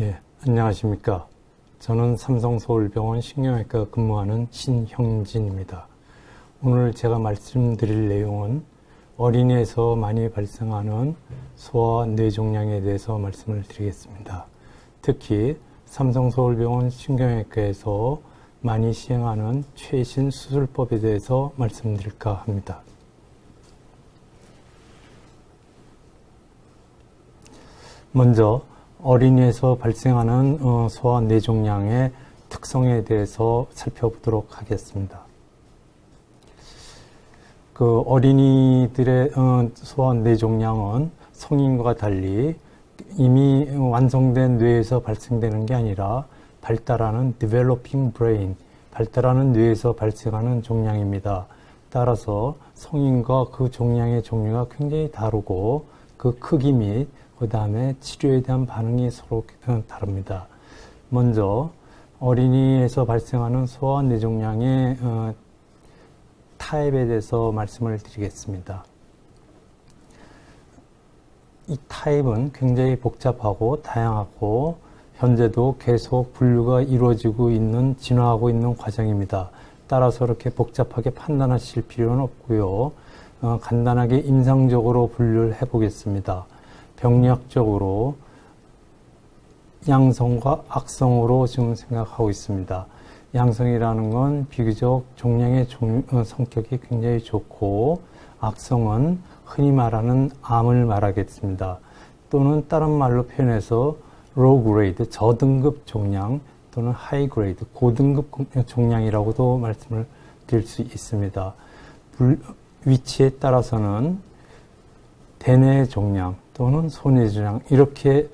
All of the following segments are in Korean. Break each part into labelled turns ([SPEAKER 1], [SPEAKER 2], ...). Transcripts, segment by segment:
[SPEAKER 1] 예, 안녕하십니까. 저는 삼성서울병원 신경외과 근무하는 신형진입니다. 오늘 제가 말씀드릴 내용은 어린이에서 많이 발생하는 소아 뇌종양에 대해서 말씀을 드리겠습니다. 특히 삼성서울병원 신경외과에서 많이 시행하는 최신 수술법에 대해서 말씀드릴까 합니다. 먼저 어린이에서 발생하는 소아 뇌종양의 특성에 대해서 살펴보도록 하겠습니다. 그 어린이들의 소아 뇌종양은 성인과 달리 이미 완성된 뇌에서 발생되는 게 아니라 발달하는 developing brain, 발달하는 뇌에서 발생하는 종양입니다. 따라서 성인과 그 종양의 종류가 굉장히 다르고 그 크기 및 그 다음에 치료에 대한 반응이 서로 다릅니다. 먼저 어린이에서 발생하는 소아 뇌종양의 타입에 대해서 말씀을 드리겠습니다. 이 타입은 굉장히 복잡하고 다양하고 현재도 계속 분류가 이루어지고 있는, 진화하고 있는 과정입니다. 따라서 이렇게 복잡하게 판단하실 필요는 없고요. 간단하게 임상적으로 분류를 해보겠습니다. 병리학적으로 양성과 악성으로 지금 생각하고 있습니다. 양성이라는 건 비교적 종양의 성격이 굉장히 좋고, 악성은 흔히 말하는 암을 말하겠습니다. 또는 다른 말로 표현해서 low grade, 저등급 종양 또는 high grade, 고등급 종양이라고도 말씀을 드릴 수 있습니다. 위치에 따라서는 대뇌 종양 또는 소뇌 종양 이렇게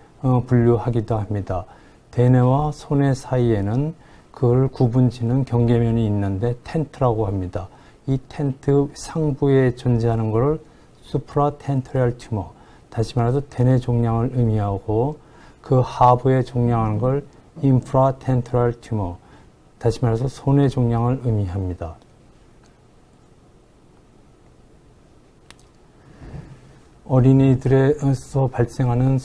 [SPEAKER 1] 분류하기도 합니다. 대뇌와 소뇌 사이에는 그걸 구분짓는 경계면이 있는데 텐트라고 합니다. 이 텐트 상부에 존재하는 것을 supratentorial tumor, 다시 말해서 대뇌 종양을 의미하고 그 하부에 종양하는 걸 infratentorial tumor, 다시 말해서 소뇌 종양을 의미합니다. 어린이들에서 발생하는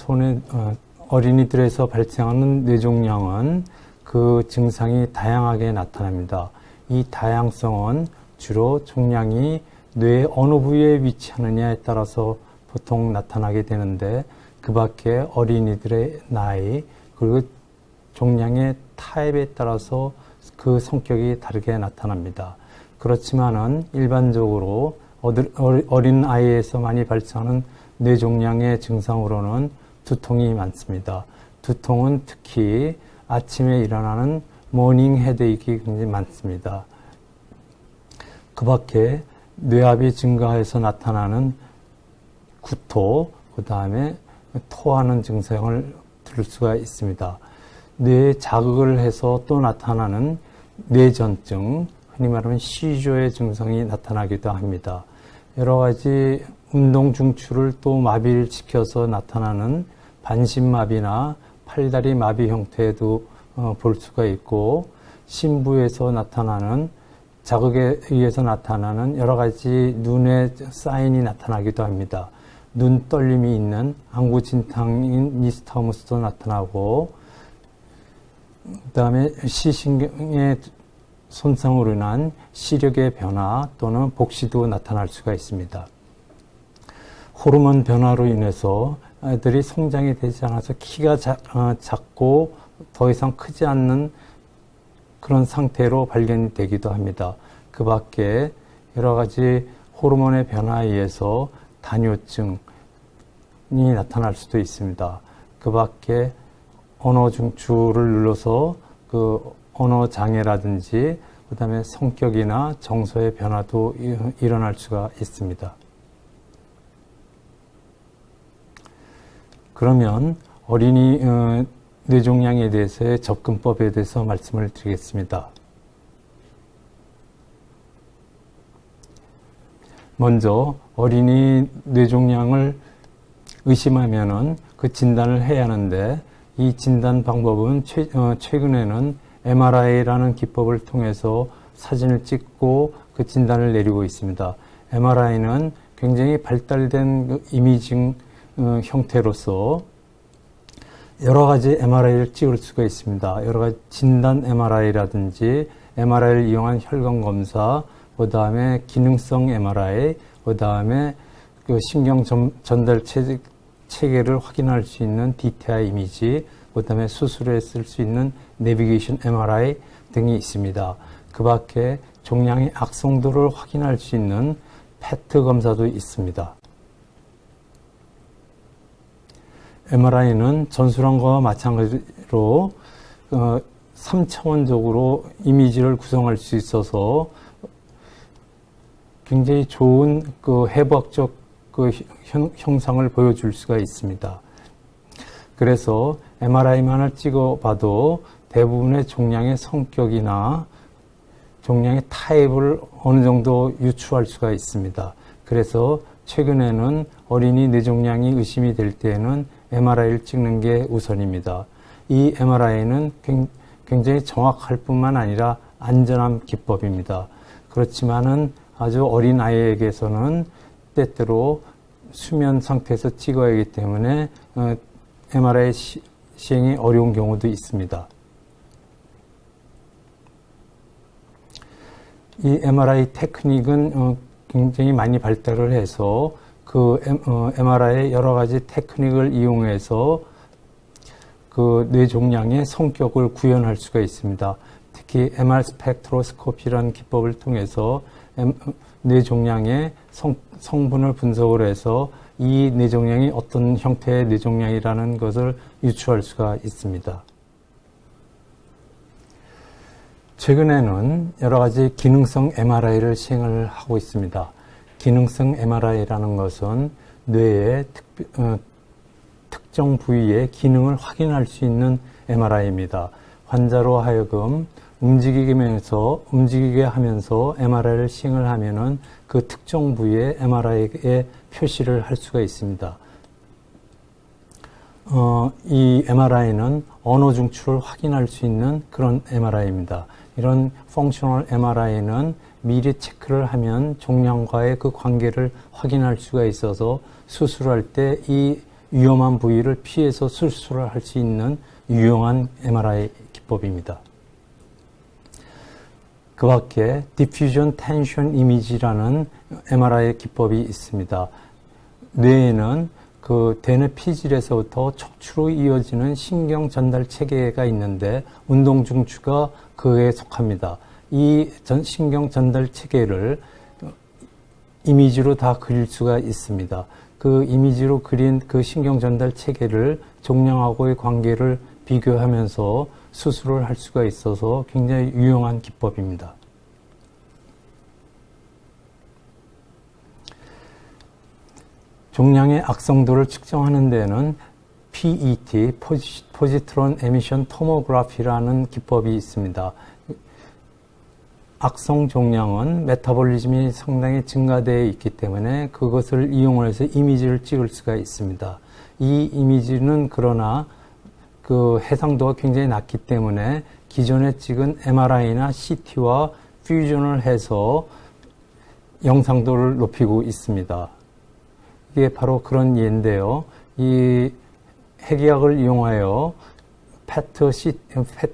[SPEAKER 1] 뇌종양은 그 증상이 다양하게 나타납니다. 이 다양성은 주로 종양이 뇌의 어느 부위에 위치하느냐에 따라서 보통 나타나게 되는데, 그 밖에 어린이들의 나이 그리고 종양의 타입에 따라서 그 성격이 다르게 나타납니다. 그렇지만은 일반적으로 어린 아이에서 많이 발생하는 뇌종양의 증상으로는 두통이 많습니다. 두통은 특히 아침에 일어나는 모닝 헤드에이크가 굉장히 많습니다. 그 밖에 뇌압이 증가해서 나타나는 구토, 그 다음에 토하는 증상을 들을 수가 있습니다. 뇌에 자극을 해서 또 나타나는 뇌전증, 흔히 말하면 시조의 증상이 나타나기도 합니다. 여러 가지 운동 중추를 또 마비를 시켜서 나타나는 반신마비나 팔다리 마비 형태도 볼 수가 있고, 심부에서 나타나는 자극에 의해서 나타나는 여러 가지 눈의 사인이 나타나기도 합니다. 눈 떨림이 있는 안구진탕인 니스타무스도 나타나고, 그 다음에 시신경의 손상으로 인한 시력의 변화 또는 복시도 나타날 수가 있습니다. 호르몬 변화로 인해서 아이들이 성장이 되지 않아서 키가 작고 더 이상 크지 않는 그런 상태로 발견이 되기도 합니다. 그 밖에 여러 가지 호르몬의 변화에 의해서 다뇨증이 나타날 수도 있습니다. 그 밖에 언어 중추를 눌러서 그 언어 장애라든지 그 다음에 성격이나 정서의 변화도 일어날 수가 있습니다. 그러면 어린이 뇌종양에 대해서의 접근법에 대해서 말씀을 드리겠습니다. 먼저 어린이 뇌종양을 의심하면은 그 진단을 해야 하는데, 이 진단 방법은 최근에는 MRI라는 기법을 통해서 사진을 찍고 그 진단을 내리고 있습니다. MRI는 굉장히 발달된 그 이미징 형태로서 여러 가지 MRI를 찍을 수가 있습니다. 여러 가지 진단 MRI라든지 MRI를 이용한 혈관 검사, 그 다음에 기능성 MRI, 그 다음에 그 신경 전달 체계를 확인할 수 있는 DTI 이미지, 그 다음에 수술에 쓸 수 있는 내비게이션 MRI 등이 있습니다. 그 밖에 종양의 악성도를 확인할 수 있는 PET 검사도 있습니다. MRI는 전술환과 마찬가지로 3차원적으로 이미지를 구성할 수 있어서 굉장히 좋은 그 해부학적 그 형상을 보여줄 수가 있습니다. 그래서 MRI만을 찍어봐도 대부분의 종양의 성격이나 종양의 타입을 어느 정도 유추할 수가 있습니다. 그래서 최근에는 어린이 뇌종양이 의심이 될 때에는 MRI를 찍는 게 우선입니다. 이 MRI는 굉장히 정확할 뿐만 아니라 안전한 기법입니다. 그렇지만은 아주 어린 아이에게서는 때때로 수면 상태에서 찍어야 하기 때문에 MRI 시행이 어려운 경우도 있습니다. 이 MRI 테크닉은 굉장히 많이 발달을 해서 그 MRI의 여러 가지 테크닉을 이용해서 그 뇌종양의 성격을 구현할 수가 있습니다. 특히 MR 스펙트로스코피라는 기법을 통해서 뇌종양의 성분을 분석을 해서 이 뇌종양이 어떤 형태의 뇌종양이라는 것을 유추할 수가 있습니다. 최근에는 여러 가지 기능성 MRI를 시행을 하고 있습니다. 기능성 MRI라는 것은 뇌의 특정 부위의 기능을 확인할 수 있는 MRI입니다. 환자로 하여금 움직이게 하면서 MRI를 시행을 하면은 그 특정 부위의 MRI에 표시를 할 수가 있습니다. 이 MRI는 언어 중추를 확인할 수 있는 그런 MRI입니다. 이런 펑셔널 MRI는 미리 체크를 하면 종양과의 그 관계를 확인할 수가 있어서 수술할 때 이 위험한 부위를 피해서 수술을 할 수 있는 유용한 MRI 기법입니다. 그 밖에 Diffusion Tension Image라는 MRI 기법이 있습니다. 뇌에는 그 대뇌 피질에서부터 척추로 이어지는 신경 전달 체계가 있는데 운동 중추가 그에 속합니다. 이 신경 전달 체계를 이미지로 다 그릴 수가 있습니다. 그 이미지로 그린 그 신경 전달 체계를 종양하고의 관계를 비교하면서 수술을 할 수가 있어서 굉장히 유용한 기법입니다. 종양의 악성도를 측정하는 데는 PET, 포지트론 에미션 토모그래피라는 기법이 있습니다. 악성 종양은 메타볼리즘이 상당히 증가되어 있기 때문에 그것을 이용해서 이미지를 찍을 수가 있습니다. 이 이미지는 그러나 그 해상도가 굉장히 낮기 때문에 기존에 찍은 MRI나 CT와 퓨전을 해서 영상도를 높이고 있습니다. 이게 바로 그런 예인데요. 이 핵의학을 이용하여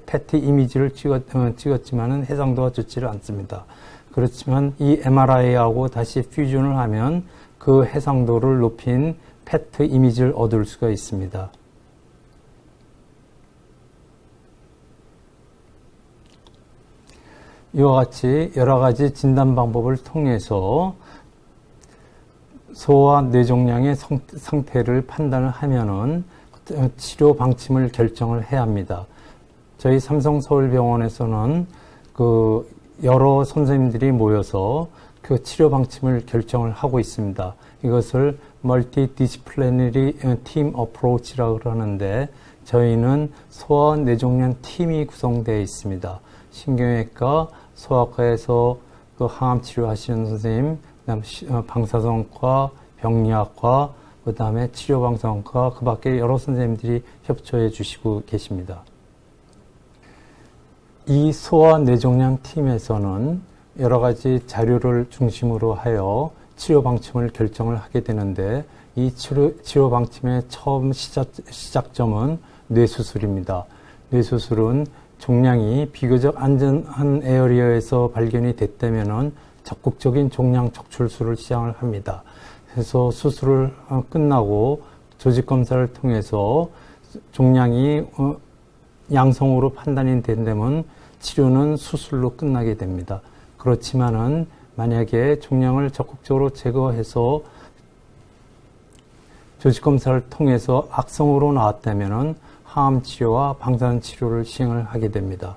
[SPEAKER 1] PET 이미지를 찍었지만은 해상도가 좋지를 않습니다. 그렇지만 이 MRI하고 다시 퓨전을 하면 그 해상도를 높인 PET 이미지를 얻을 수가 있습니다. 이와 같이 여러 가지 진단 방법을 통해서 소와 뇌종양의 상태를 판단을 하면은 치료 방침을 결정을 해야 합니다. 저희 삼성서울병원에서는 그 여러 선생님들이 모여서 그 치료 방침을 결정을 하고 있습니다. 이것을 멀티디시플리너리 팀 어프로치라고 하는데 저희는 소아 뇌종양 팀이 구성되어 있습니다. 신경외과, 소아과에서 그 항암 치료하시는 선생님, 그다음 방사선과, 병리학과, 그 다음에 치료방송과 그 밖에 여러 선생님들이 협조해 주시고 계십니다. 이 소아 뇌종양 팀에서는 여러 가지 자료를 중심으로 하여 치료 방침을 결정을 하게 되는데 이 치료 방침의 처음 시작점은 뇌수술입니다. 뇌수술은 종양이 비교적 안전한 에어리어에서 발견이 됐다면은 적극적인 종양 척출술을 시행을 합니다. 그래서 수술을 끝나고 조직 검사를 통해서 종양이 양성으로 판단이 된다면 치료는 수술로 끝나게 됩니다. 그렇지만은 만약에 종양을 적극적으로 제거해서 조직 검사를 통해서 악성으로 나왔다면은 항암 치료와 방사선 치료를 시행을 하게 됩니다.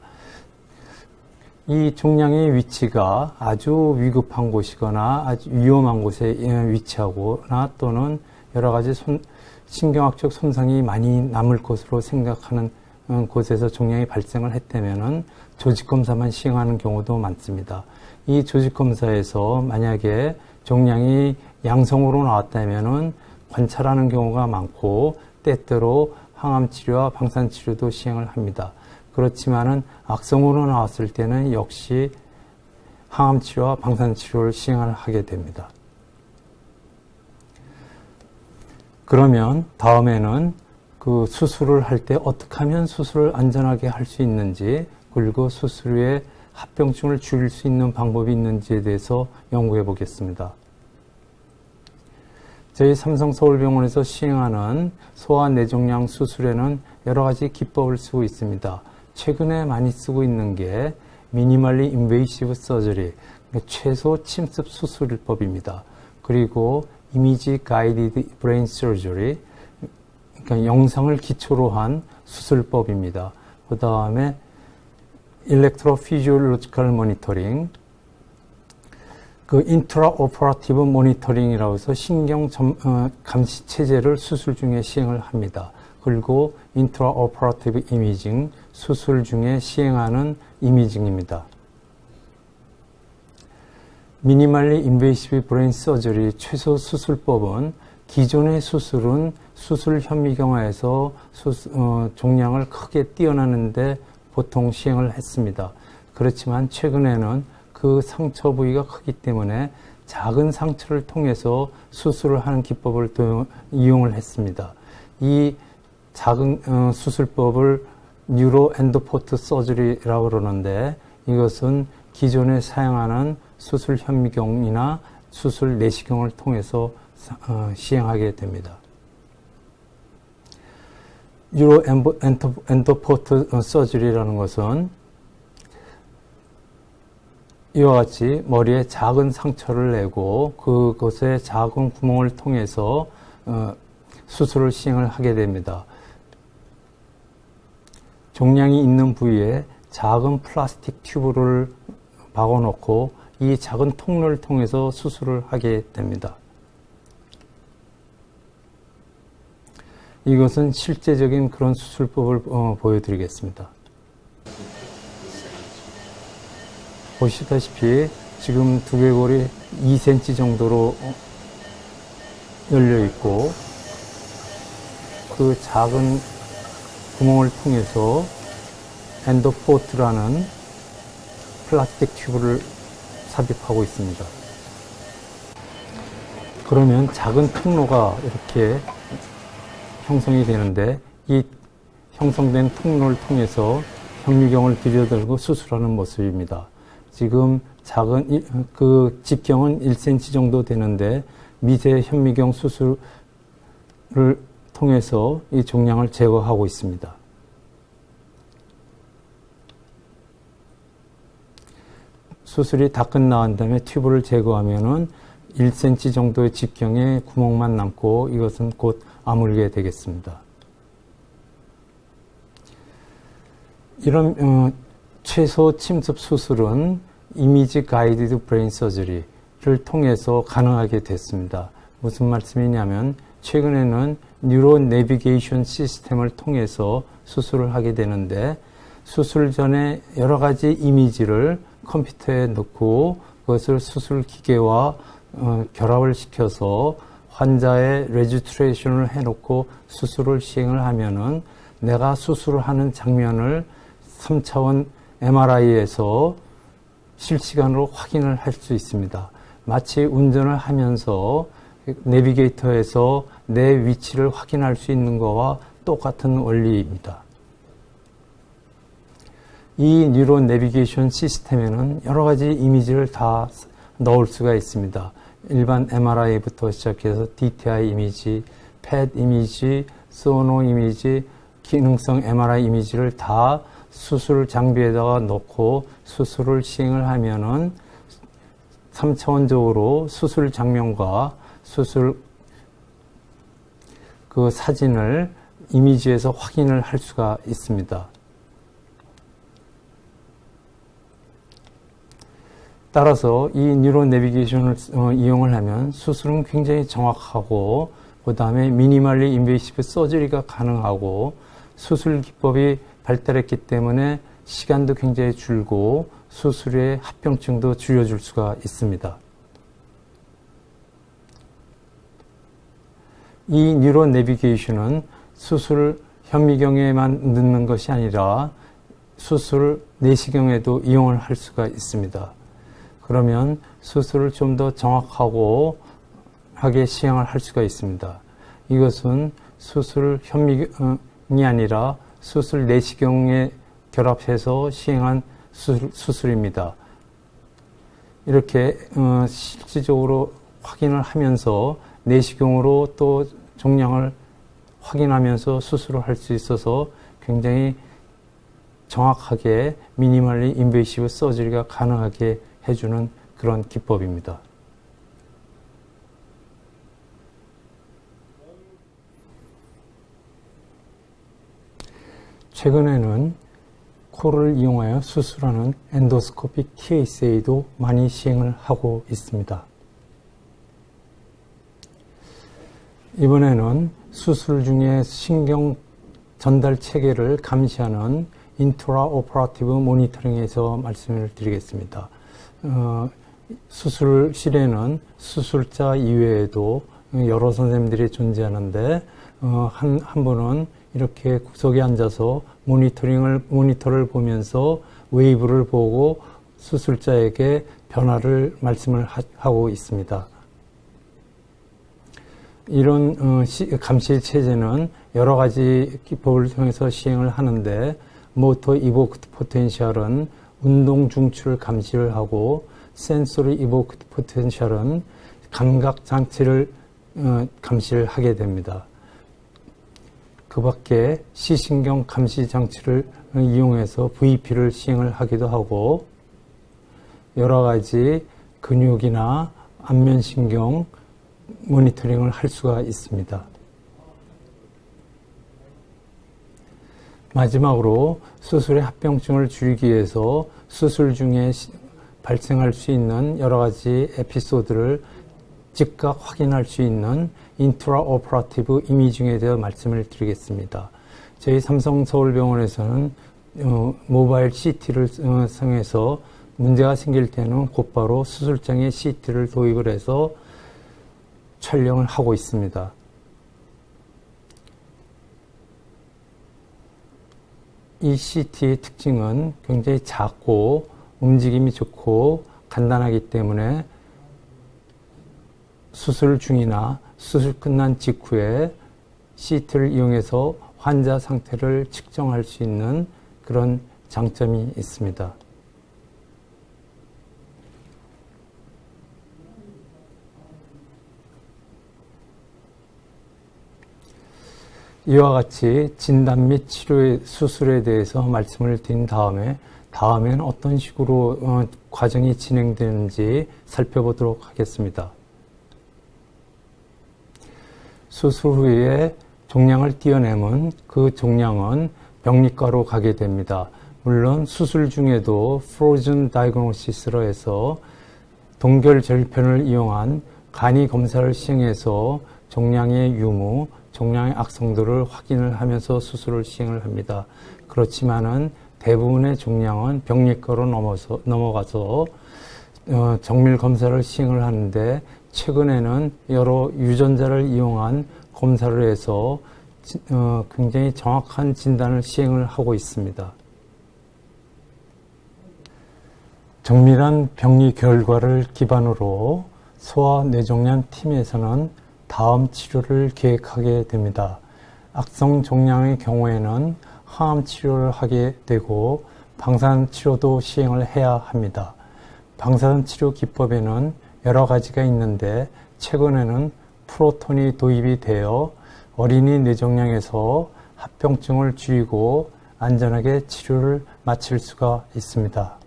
[SPEAKER 1] 이 종양의 위치가 아주 위급한 곳이거나 아주 위험한 곳에 위치하거나 또는 여러 가지 신경학적 손상이 많이 남을 것으로 생각하는 곳에서 종양이 발생을 했다면은 조직 검사만 시행하는 경우도 많습니다. 이 조직 검사에서 만약에 종양이 양성으로 나왔다면은 관찰하는 경우가 많고 때때로 항암 치료와 방사선 치료도 시행을 합니다. 그렇지만은 악성으로 나왔을 때는 역시 항암 치료와 방사선 치료를 시행을 하게 됩니다. 그러면 다음에는 그 수술을 할 때 어떻게 하면 수술을 안전하게 할 수 있는지, 그리고 수술 후에 합병증을 줄일 수 있는 방법이 있는지에 대해서 연구해 보겠습니다. 저희 삼성서울병원에서 시행하는 소아내종양 수술에는 여러 가지 기법을 쓰고 있습니다. 최근에 많이 쓰고 있는 게 미니멀리 인베이시브 서저리, 최소 침습 수술법입니다. 그리고 이미지 가이디드 브레인 서저리, 그러니까 영상을 기초로 한 수술법입니다. 그 다음에 일렉트로피지올로지컬 모니터링, 그 인트라오퍼러티브 모니터링이라고 해서 신경 감시 체제를 수술 중에 시행을 합니다. 그리고 인트라오퍼러티브 이미징, 수술 중에 시행하는 이미징입니다. 미니멀리 인베이시브 브레인 서저리 최소 수술법은 기존의 수술은 수술 현미경화에서 종양을 크게 띄어나는데 보통 시행을 했습니다. 그렇지만 최근에는 그 상처 부위가 크기 때문에 작은 상처를 통해서 수술을 하는 기법을 이용을 했습니다. 이 작은 수술법을 뉴로 엔도포트 서저리라고 그러는데 이것은 기존에 사용하는 수술 현미경이나 수술 내시경을 통해서 시행하게 됩니다. 뉴로 엔도포트 서저리라는 것은 이와 같이 머리에 작은 상처를 내고 그곳에 작은 구멍을 통해서 수술을 시행을 하게 됩니다. 종양이 있는 부위에 작은 플라스틱 튜브를 박아놓고 이 작은 통로를 통해서 수술을 하게 됩니다. 이것은 실제적인 그런 수술법을 보여드리겠습니다. 보시다시피 지금 두개골이 2cm 정도로 열려 있고 그 작은 구멍을 통해서 엔도포트라는 플라스틱 튜브를 삽입하고 있습니다. 그러면 작은 통로가 이렇게 형성이 되는데 이 형성된 통로를 통해서 현미경을 들여들고 수술하는 모습입니다. 지금 작은 그 직경은 1cm 정도 되는데 미세 현미경 수술을 통해서 이 종양을 제거하고 있습니다. 수술이 다 끝난 다음에 튜브를 제거하면은 1cm 정도의 직경에 구멍만 남고 이것은 곧 아물게 되겠습니다. 이런 최소 침습 수술은 이미지 가이디드 브레인 서저리를 통해서 가능하게 됐습니다. 무슨 말씀이냐면 최근에는 뉴로 내비게이션 시스템을 통해서 수술을 하게 되는데 수술 전에 여러 가지 이미지를 컴퓨터에 넣고 그것을 수술 기계와 결합을 시켜서 환자의 레지스트레이션을 해놓고 수술을 시행을 하면은 내가 수술을 하는 장면을 3차원 MRI에서 실시간으로 확인을 할 수 있습니다. 마치 운전을 하면서 내비게이터에서 내 위치를 확인할 수 있는 거와 똑같은 원리입니다. 이 뉴로 내비게이션 시스템에는 여러 가지 이미지를 다 넣을 수가 있습니다. 일반 MRI부터 시작해서 DTI 이미지, PET 이미지, 소노 이미지, 기능성 MRI 이미지를 다 수술 장비에다가 넣고 수술을 시행을 하면은 3차원적으로 수술 장면과 수술 그 사진을 이미지에서 확인을 할 수가 있습니다. 따라서 이 뉴로 내비게이션을 이용을 하면 수술은 굉장히 정확하고 그 다음에 미니멀리 인베이시브 서저리가 가능하고 수술 기법이 발달했기 때문에 시간도 굉장히 줄고 수술의 합병증도 줄여줄 수가 있습니다. 이 뉴로 내비게이션은 수술 현미경에만 넣는 것이 아니라 수술 내시경에도 이용을 할 수가 있습니다. 그러면 수술을 좀 더 정확하고 하게 시행을 할 수가 있습니다. 이것은 수술 현미경이 아니라 수술 내시경에 결합해서 시행한 수술입니다. 이렇게 실질적으로 확인을 하면서 내시경으로 또 종양을 확인하면서 수술을 할 수 있어서 굉장히 정확하게 미니멀리 인베이시브 서저리가 가능하게 해주는 그런 기법입니다. 최근에는 코를 이용하여 수술하는 엔도스코픽 TSA도 많이 시행을 하고 있습니다. 이번에는 수술 중에 신경 전달 체계를 감시하는 인트라오퍼러티브 모니터링에서 말씀을 드리겠습니다. 수술실에는 수술자 이외에도 여러 선생님들이 존재하는데 한 분은 이렇게 구석에 앉아서 모니터를 보면서 웨이브를 보고 수술자에게 변화를 말씀을 하고 있습니다. 이런 감시 체제는 여러 가지 기법을 통해서 시행을 하는데 모터 이보크트 포텐셜은 운동 중추를 감시를 하고 센소리 이보크트 포텐셜은 감각 장치를 감시를 하게 됩니다. 그 밖에 시신경 감시 장치를 이용해서 VP를 시행을 하기도 하고 여러 가지 근육이나 안면신경 모니터링을 할 수가 있습니다. 마지막으로 수술의 합병증을 줄이기 위해서 수술 중에 발생할 수 있는 여러 가지 에피소드를 즉각 확인할 수 있는 인트라오퍼러티브 이미징에 대해 말씀을 드리겠습니다. 저희 삼성서울병원에서는 모바일 CT를 사용해서 문제가 생길 때는 곧바로 수술장에 CT를 도입을 해서 촬영을 하고 있습니다. 이 CT의 특징은 굉장히 작고 움직임이 좋고 간단하기 때문에 수술 중이나 수술 끝난 직후에 CT를 이용해서 환자 상태를 측정할 수 있는 그런 장점이 있습니다. 이와 같이 진단 및 치료의 수술에 대해서 말씀을 드린 다음엔 어떤 식으로 과정이 진행되는지 살펴보도록 하겠습니다. 수술 후에 종양을 떼어내면 그 종양은 병리과로 가게 됩니다. 물론 수술 중에도 프로즌 다이그노시스로 해서 동결 절편을 이용한 간이 검사를 시행해서 종양의 유무, 종양의 악성도를 확인을 하면서 수술을 시행을 합니다. 그렇지만은 대부분의 종양은 병리과로 넘어가서 정밀 검사를 시행을 하는데 최근에는 여러 유전자를 이용한 검사를 해서 굉장히 정확한 진단을 시행을 하고 있습니다. 정밀한 병리 결과를 기반으로 소아뇌종양 팀에서는 다음 치료를 계획하게 됩니다. 악성 종양의 경우에는 항암 치료를 하게 되고 방사선 치료도 시행을 해야 합니다. 방사선 치료 기법에는 여러 가지가 있는데 최근에는 프로톤이 도입이 되어 어린이 뇌종양에서 합병증을 줄이고 안전하게 치료를 마칠 수가 있습니다.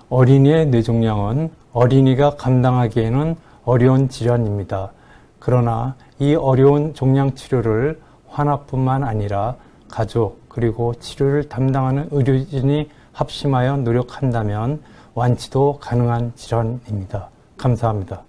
[SPEAKER 1] 어린이의 뇌종양은 어린이가 감당하기에는 어려운 질환입니다. 그러나 이 어려운 종양 치료를 환아뿐만 아니라 가족 그리고 치료를 담당하는 의료진이 합심하여 노력한다면 완치도 가능한 질환입니다. 감사합니다.